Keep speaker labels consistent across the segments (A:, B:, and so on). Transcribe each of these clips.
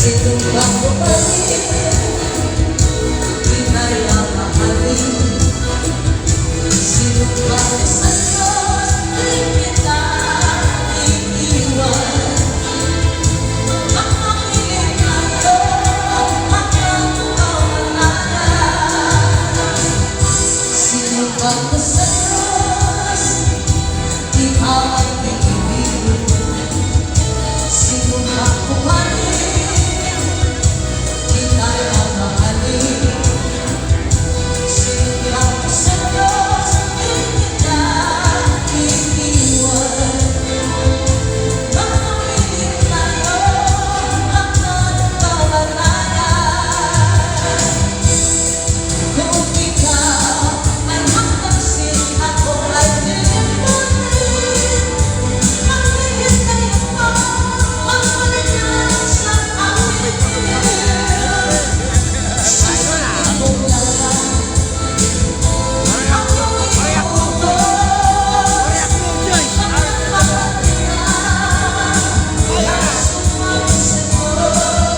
A: Sinumpang ko pa rin, di kaya mahalin. Sinumpang ko sa Diyos, di kita iiwan. Ang makinig tayo, hanggang kawalan. Sinumpang ko sa Diyos, ikaw ay pag-ibig. Sinumpang ko pa rin, di kaya mahalin. Sinumpang ko sa Diyos, di kita iiwan. Ang makinig tayo, hanggang kawalan. Kung ikaw ay magtaksin, ako ay lilimutin. Magbigay kayo pa, magbalik ka sa aking piling. Sisipin mo lang ang iyong utos. Magpapatid ka, kaya sumama sa Diyos.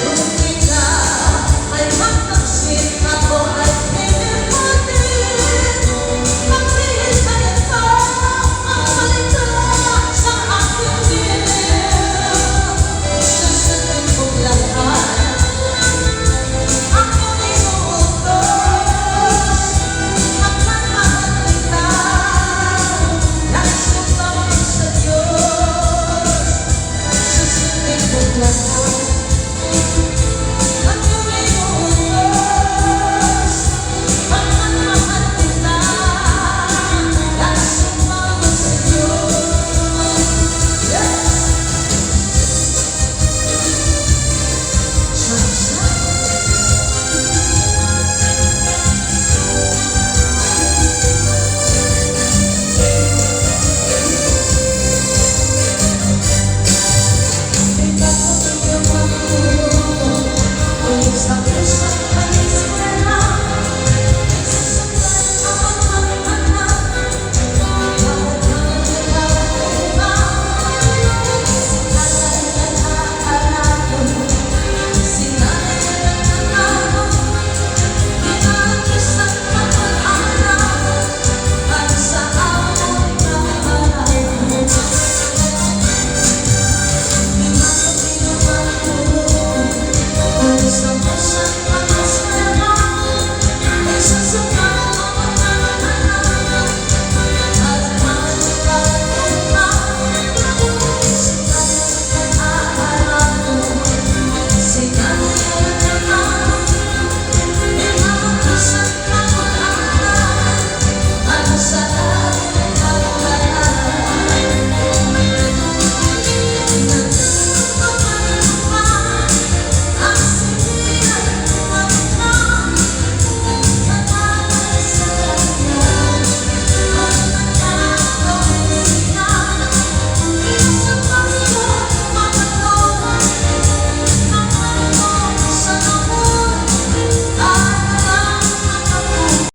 A: Kung ikaw ay magtaksin, ako ay lilimutin. Magbigay kayo pa, magbalik ka sa aking piling. Susundin ko lahat ang iyong utos. Magmamahal kita, nais sumama sa Diyos. Susundin ko lahat ang iyong utos. Magmamahal kita, nais sumama sa Diyos. Ikaw ang iyong ako, kung isang